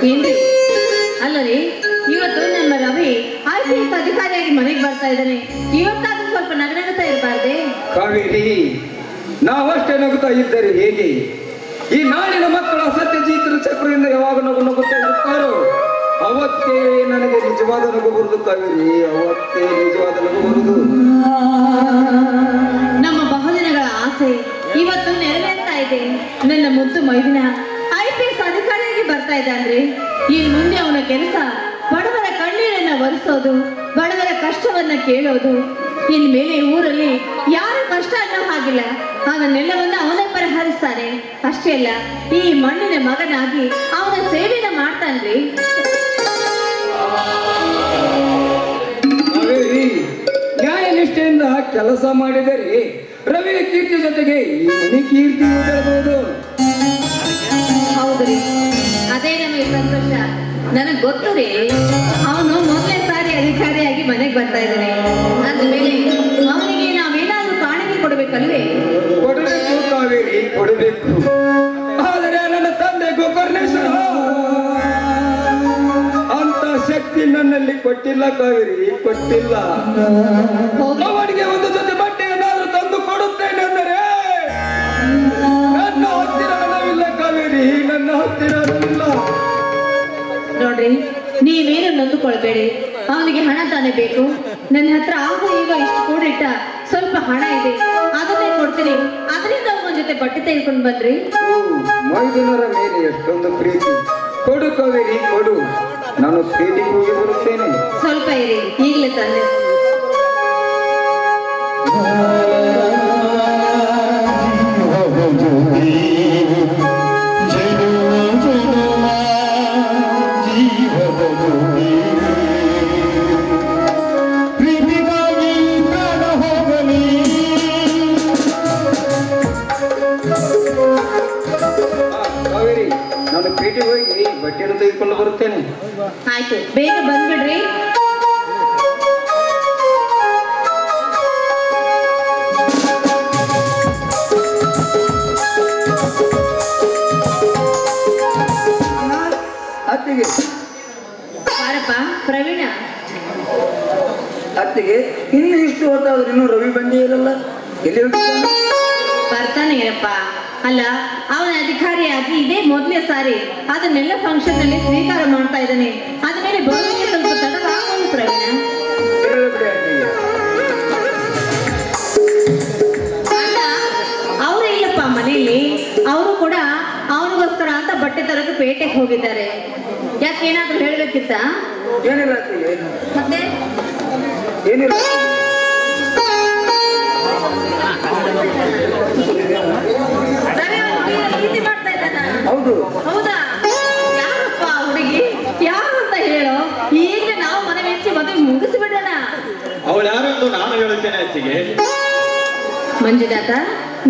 ಏನ್ರಿ ಅಲ್ಲರಿ, ಇವತ್ತು ನಮ್ಮ ರವಿ IPS ಅಧಿಕಾರಿಯಾಗಿ ಮನೆಗೆ ಬರ್ತಾ ಇದ್ದಾನೆ. ಇವತ್ತಾದ್ರೂ ಸ್ವಲ್ಪ ನಗನಗುತ್ತಾ ಇರಬಾರ್ದೆ? ಕಾವೇರಿ, ನಾವಷ್ಟೇ ನಗುತ್ತಾ ಇದ್ದರೆ ಹೇಗೆ? ಈ ನಾಡಿನ ಮಕ್ಕಳ ಸತ್ಯಜೀತರ ಚಕ್ರದಿಂದ ಯಾವಾಗ ನಗು ನಗುತ್ತಾ ಇರ್ತಾರೋ ಅವತ್ತೇ ನನಗೆ ನಿಜವಾದ ನಗು ಬರುದು ಕಾವೇರಿ, ಅವತ್ತೇ ನಿಜವಾದ ನಗು ಬರುದು. ನಮ್ಮ ಬಹುದಿನಗಳ ಆಸೆ ಇವತ್ತು ನೆರವೇರ್ತಾ ಇದೆ. ನನ್ನ ಮುದ್ದು ಮೈದಿನ IPS ಅಧಿಕಾರಿಯಾಗಿ ಬರ್ತಾ ಇದ್ದಾನ್ರಿ. ಇನ್ನು ಮುಂದೆ ಅವನ ಕೆಲಸ ಬಡವರ ಕಣ್ಣೀರನ್ನ ಒರೆಸೋದು, ಬಡವರ ಕಷ್ಟವನ್ನ ಕೇಳೋದು. ಇನ್ಮೇಲೆ ಊರಲ್ಲಿ ಯಾರು ಕಷ್ಟ ಅನ್ನೋ ಹಾಗಿಲ್ಲ, ಅದನ್ನೆಲ್ಲವನ್ನ ಅವನೇ ಪರಿಹರಿಸ್ತಾನೆ. ಅಷ್ಟೇ ಅಲ್ಲ, ಈ ಮಣ್ಣಿನ ಮಗನಾಗಿ ಅವನ ಸೇವೆನ ಮಾಡ್ತಾನ್ರಿ. ನ್ಯಾಯ ನಿಷ್ಠೆಯಿಂದ ಕೆಲಸ ಮಾಡಿದರೆ ರವಿಯ ಕೀರ್ತಿ ಜೊತೆಗೆ ಈ ಮನೆ ಕೀರ್ತಿ ಬೆಳೆಬಹುದು. ಹೌದ್ರಿ, ಅದೇ ನಮಗೆ ಸಂತೋಷ. ನನಗ್ ಗೊತ್ತು ರೀ, ಅವನು ಮೊದಲನೇ ಸಾರಿ ಅಧಿಕಾರಿಯಾಗಿ ಮನೆಗೆ ಬರ್ತಾ ಇದ್ದಾನೆ. ಅಂದ್ಮೇಲೆ ಅವನಿಗೆ ನಾವೇನಾದ್ರೂ ಕಾಣಿಕೆ ಕೊಡ್ಬೇಕಲ್ವೇ? ಕೊಡಬೇಕು ಕಾವೇರಿ, ಕೊಡಬೇಕು. ಆದರೆ ನನ್ನ ತಂದೆ ಗೋಕರ್ಣೇಶ್ವರ ಅಂತ ಶಕ್ತಿ ನನ್ನಲ್ಲಿ ಕೊಟ್ಟಿಲ್ಲ ಕಾವೇರಿ, ಕೊಟ್ಟಿಲ್ಲ. ಅವನಿಗೆ ಒಂದು ಜೊತೆ ಬಟ್ಟೆ ಏನಾದ್ರೂ ತಂದು ಕೊಡುತ್ತೇನೆ ಅಂದರೆ ನನ್ನ ಹತ್ತಿರ ಹಣವಿಲ್ಲ ಕಾವೇರಿ, ನನ್ನ ಹತ್ತಿರ ಹಣವಿಲ್ಲ. ನೋಡ್ರಿ, ನೀವೇನು ನೊಂದುಕೊಳ್ಬೇಡಿ. ಅವನಿಗೆ ಹಣ ತಾನೇ ಬೇಕು. ನನ್ನ ಹತ್ರ ಆಗ ಈಗ ಇಷ್ಟು ಕೂಡಿಟ್ಟ ಸ್ವಲ್ಪ ಹಣ ಇದೆ, ಅದನ್ನೇ ಕೊಡ್ತೀನಿ. ಅದರಿಂದ ಅವನ ಜೊತೆ ಬಟ್ಟೆ ತೆಗೆದುಕೊಂಡು ಬಂದ್ರಿ. ಮೈದುನರ ಮೇಲೆ ಎಷ್ಟೊಂದು ಪ್ರೀತಿ. ಕೊಡು ಕಾವೇರಿ, ಕೊಡು. ನಾನು ಪೇಟೆಗೆ ಹೋಗಿ ಬರುತ್ತೇನೆ. ಸ್ವಲ್ಪ ಇರಿ, ಈಗಲೇ ತಂದೆ. ಕಾವೇರಿ, ನಾನು ಪೇಟೆಗೆ ಹೋಗಿ ಬಟ್ಟೆಯನ್ನು ತೆಗೆದುಕೊಂಡು ಬರುತ್ತೇನೆ. ಆಯ್ತು, ಬೇಗ ಬಂದ್ಬಿಡ್ರಿ. ಅತ್ತಿಗೆ, ಬಾರಪ್ಪ ಪ್ರವೀಣ. ಅತ್ತಿಗೆ, ಇನ್ನು ಇಷ್ಟು ಹೊತ್ತಾದ್ರೆ ಇನ್ನೂ ರವಿ ಬಂದೇ ಇರಲ್ಲ, ಎಲ್ಲಿ ಹೋಗಿದ್ದಾನೆ? ಬರ್ತಾನೆ ಏನಪ್ಪ. ಅಲ್ಲ, ಅವನ ಅಧಿಕಾರಿಯಾಗಿ ಇದೇ ಮೊದಲನೇ ಸಾರಿ ಅದನ್ನೆಲ್ಲ ಫಂಕ್ಷನ್ ನಲ್ಲಿ ಸ್ವೀಕಾರ ಮಾಡ್ತಾ ಇದ್ದಾನೆ. ಆದ್ಮೇಲೆ ಬರೋದಕ್ಕೆ ಸ್ವಲ್ಪ ತಡವಾಗ್ಬೋದು ಪ್ರವೀಣ. ಅಲ್ಲ, ಅವರು ಇಲ್ಲಪ್ಪ ಮನೆಯಲ್ಲಿ. ಅವರು ಕೂಡ ಅವನಿಗೋಸ್ಕರ ಅಂತ ಬಟ್ಟೆ ತರಕ್ಕೆ ಪೇಟೆಗೆ ಹೋಗಿದ್ದಾರೆ. ಯಾಕೆ, ಏನಾದ್ರೂ ಹೇಳ್ಬೇಕಿತ್ತ? ಏನಿಲ್ಲ ಅತ್ತಿಗೆ. ಮತ್ತೆ ಏನಿಲ್ಲ. ಪ್ರೀತಿ ಮಾಡ್ತಾ ಇದ್ದಾನ? ಹೌದು. ಹೌದಾ? ಯಾರಪ್ಪ ಹುಡುಗಿ? ಯಾರು ಅಂತ ಹೇಳೋ. ಈಗ ನಾವು ಮನೆ ಮೆಚ್ಚಿ ಮದುವೆ ಮುಗಿಸಿಬಿಡೋಣ. ಅವಳು ಯಾರೆಂದು ನಾನು ಹೇಳುತ್ತೇನೆ ಅತ್ತಿಗೆ. ಮಂಜುನಾಥ,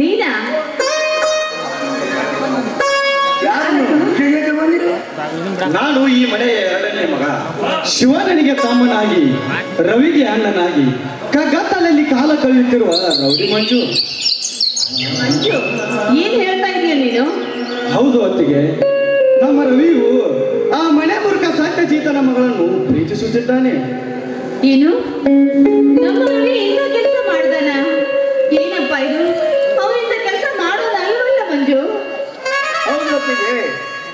ನೀನಾ? ನಾನು ಈ ಮನೆಯ ಎರಡನೇ ಮಗ. ಶಿವನಿಗೆ ತಮ್ಮನಾಗಿ, ರವಿಗೆ ಅಣ್ಣನಾಗಿ, ಕಗ್ಗತ್ತಲಲ್ಲಿ ಕಾಲ ಕಳೆಯುತ್ತಿರುವ ರೌಡಿ ಮಂಜು. ಮಂಜು, ಏನ್ ಹೇಳ್ತಾ ಇದೀಯ ನೀನು? ಹೌದು ಅತ್ತಿಗೆ, ನಮ್ಮ ರವಿಯು ಆ ಮನೆ ಮೂಲಕ ಸತ್ಯಜೀತನ ಮಗಳನ್ನು ಪ್ರೀತಿಸುತ್ತಿದ್ದಾನೆ. ಏನು, ನಮ್ಮ ರವಿ ಇಂಥ ಕೆಲಸ ಮಾಡ್ದಾನ? ಏನಪ್ಪ ಇದು? ಅವನಿಂದ ಕೆಲಸ ಮಾಡೋದಲ್ವಲ್ಲ ಮಂಜು? ಹೌದು ಅತ್ತಿಗೆ,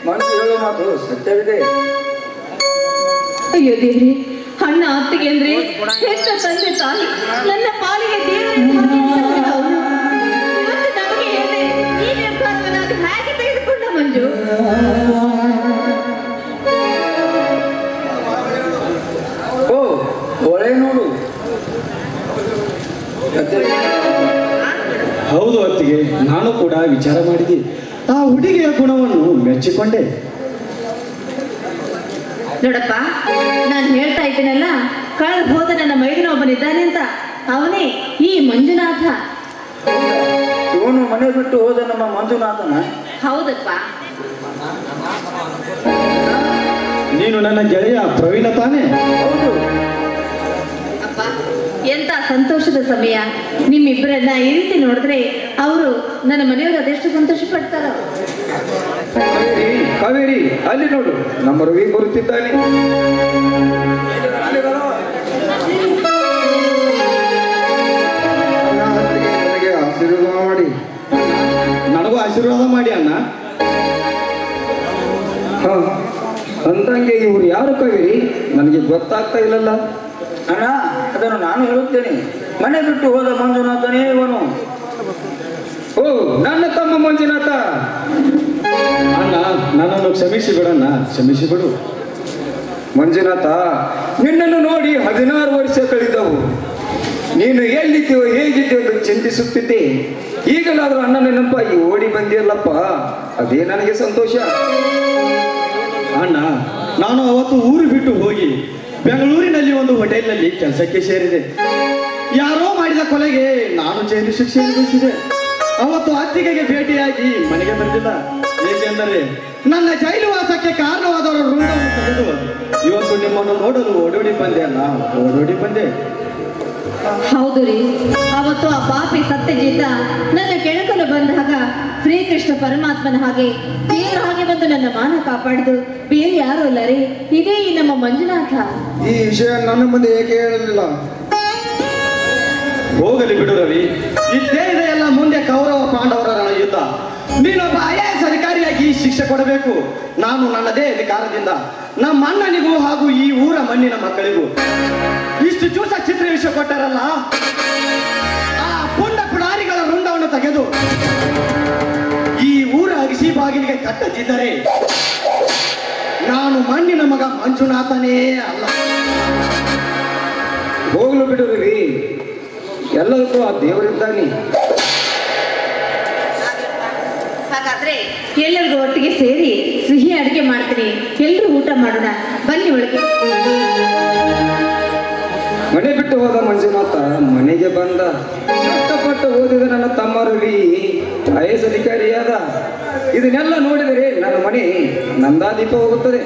ಮಂಜು ಹೇಳೋ ಮಾತು ಸತ್ಯವಿದೆ. ಅಯ್ಯೋ ದೇವ್ರಿ, ಅಣ್ಣ ಅತ್ತಿಗೆ ಅಂದ್ರೆ ಹೆತ್ತ ತಂದೆ ತಾಯಿ, ನನ್ನ ಪಾಲಿಗೆ ದೇವರು ಅವನು. ಇವತ್ತು ನಮಗೆ ಹೇಳಿದೆ, ಈ ನಿರ್ಧಾರವನ್ನು ಅದು ಹೇಗೆ ತೆಗೆದುಕೊಂಡ ಮಂಜು? ಓ, ಒಳ್ಳೆ ನೋಡು. ಹೌದು ಅತ್ತಿಗೆ, ನಾನು ಕೂಡ ವಿಚಾರ ಮಾಡಿದೆ. ಆ ಹುಡುಗಿಯ ಗುಣವನ್ನು ಮೆಚ್ಚಿಕೊಂಡೆ. ನೋಡಪ್ಪ, ನಾನು ಹೇಳ್ತಾ ಇದ್ದೀನಲ್ಲ, ಕಳೆದು ಹೋದ ನನ್ನ ಮೈದಿನ ಒಬ್ಬನಿದ್ದಾನೆ ಅಂತ. ಅವನೇ ಈ ಮಂಜುನಾಥ. ಇವನು ಮನೆ ಬಿಟ್ಟು ಹೋದ ನಮ್ಮ ಮಂಜುನಾಥನ? ಹೌದಪ್ಪ. ನೀನು ನನ್ನ ಗೆಳೆಯ ಪ್ರವೀಣ ತಾನೇ? ಹೌದು. ಅಪ್ಪ, ಎಂತ ಸಂತೋಷದ ಸಮಯ. ನಿಮ್ಮಿಬ್ಬರನ್ನ ಈ ರೀತಿ ನೋಡಿದ್ರೆ ಅವರು ನನ್ನ ಮನೆಯವರು ಅದೆಷ್ಟು ಸಂತೋಷ ಪಡ್ತಾರೋ. ಕಾವೇರಿ ಅಲ್ಲಿ ನೋಡು, ನಮ್ಮ ರವಿ ಬರುತ್ತಿದ್ದಾನೆ. ನನಗೆ ಆಶೀರ್ವಾದ ಮಾಡಿ. ನನಗೂ ಆಶೀರ್ವಾದ ಮಾಡಿ ಅಣ್ಣ. ಹಾ, ಅಂದಂಗೆ ಇವ್ರು ಯಾರು ಕಾವೇರಿ? ನನಗೆ ಗೊತ್ತಾಗ್ತಾ ಇಲ್ಲಲ್ಲ. ಅಣ್ಣ, ಅದನ್ನು ನಾನು ಹೇಳುತ್ತೇನೆ. ಮನೆ ಬಿಟ್ಟು ಹೋದ ಮಂಜುನಾಥನೇ ಇವನು. ಓ, ನನ್ನ ತಮ್ಮ ಮಂಜುನಾಥ. ಅಣ್ಣ, ನನ್ನನ್ನು ಕ್ಷಮಿಸಿ ಬಿಡಣ್ಣ, ಕ್ಷಮಿಸಿ ಬಿಡು. ಮಂಜುನಾಥ, ನಿನ್ನನ್ನು ನೋಡಿ 16 ವರ್ಷ ಕಳೆದವು. ನೀನು ಎಲ್ಲಿದ್ದೀವೋ ಹೇಗಿದ್ದೀವೋ ಎಂದು ಚಿಂತಿಸುತ್ತಿದ್ದೆ. ಈಗಲಾದರೂ ಅಣ್ಣನ ನೆನಪಾಗಿ ಓಡಿ ಬಂದಿಯಲ್ಲಪ್ಪ, ಅದೇ ನನಗೆ ಸಂತೋಷ. ಅಣ್ಣ, ನಾನು ಅವತ್ತು ಊರು ಬಿಟ್ಟು ಹೋಗಿ ಬೆಂಗಳೂರಿನಲ್ಲಿ ಒಂದು ಹೋಟೆಲ್ನಲ್ಲಿ ಕೆಲಸಕ್ಕೆ ಸೇರಿದೆ. ಯಾರೋ ಮಾಡಿದ ಕೊಲೆಗೆ ನಾನು ಜೈಲು ಶಿಕ್ಷೆ ಅನುಭವಿಸಿದೆ. ಅವತ್ತು ಅತ್ತಿಗೆಗೆ ಭೇಟಿಯಾಗಿ ಮನೆಗೆ ಬಂದಿಲ್ಲ. ಏಕೆಂದರೆ ನನ್ನ ಜೈಲು ವಾಸಕ್ಕೆ ಕಾರಣವಾದವರ ಋಣವನ್ನು ತೆಗೆದು ಇವತ್ತು ನಿಮ್ಮನ್ನು ನೋಡಲು ಓಡೋಡಿ ಬಂದೆ ಅಲ್ಲ, ಓಡೋಡಿ ಬಂದೆ. ಹೌದು ರೀ, ಅವತ್ತು ಆ ಪಾಪಿ ಸತ್ಯಜಿತ ನನ್ನ ಕೆಣಕಲು ಬಂದಾಗ ಶ್ರೀಕೃಷ್ಣ ಪರಮಾತ್ಮನ ಹಾಗೆ ದೇವರ ಹಾಗೆ ಬಂದು ನನ್ನ ಮಾನ ಕಾಪಾಡಿದು ಬೇರೆ ಯಾರು ಅಲ್ಲ ರೀ, ಇದೇ ಈ ನಮ್ಮ ಮಂಜುನಾಥ. ಈ ವಿಷಯ ನನ್ನ ಮುಂದೆ ಏಕೆ ಹೇಳಲಿಲ್ಲ? ಹೋಗಲಿ ಬಿಡು ರವಿ, ಇದ್ದೇ ಇದೆ ಎಲ್ಲ. ಮುಂದೆ ಕೌರವ ಪಾಂಡವರ ಯುದ್ಧ. ನೀನೊಬ್ಬ IAS ಅಧಿಕಾರಿಯಾಗಿ ಶಿಕ್ಷೆ ಕೊಡಬೇಕು. ನಾನು ನನ್ನದೇ ಅಧಿಕಾರದಿಂದ ನಮ್ಮ ಅಣ್ಣನಿಗೂ ಹಾಗೂ ಈ ಊರ ಮಣ್ಣಿನ ಮಕ್ಕಳಿಗೂ ಇಷ್ಟು ಚೂಸ ಚಿತ್ರ ವಿಷಯ ಕೊಟ್ಟಾರಲ್ಲ, ಆ ಪುಂಡ ಪುಡಾರಿಗಳ ರುಂಡವನ್ನು ತೆಗೆದು ಈ ಊರ ಅಗಸಿ ಬಾಗಿಲಿಗೆ ಕಟ್ಟದಿದ್ದರೆ ನಾನು ಮಣ್ಣಿನ ಮಗ ಮಂಜುನಾಥನೇ ಅಲ್ಲ. ಹೋಗ್ಲು ಬಿಡು ರವಿ, ಎಲ್ಲದಕ್ಕೂ ಆ ದೇವರಿದ್ದಾನೆ. ಹಾಗಾದ್ರೆ ಎಲ್ಲರಿಗೂ ಒಟ್ಟಿಗೆ ಸೇರಿ ಸಿಹಿ ಅಡುಗೆ ಮಾಡ್ತೀನಿ, ಎಲ್ಲರೂ ಊಟ ಮಾಡೋಣ ಬನ್ನಿ ಒಳಗೆ. ಮನೆ ಬಿಟ್ಟು ಹೋದ ಮಂಜುನಾಥ ಮನೆಗೆ ಬಂದ. ಕಷ್ಟಪಟ್ಟು ಓದಿದ ನನ್ನ ತಮ್ಮ ರವಿ IAS ಅಧಿಕಾರಿಯಾದ. ಇದನ್ನೆಲ್ಲ ನೋಡಿದರೆ ನನ್ನ ಮನೆ ನಂದಾದೀಪ ಹೋಗುತ್ತದೆ.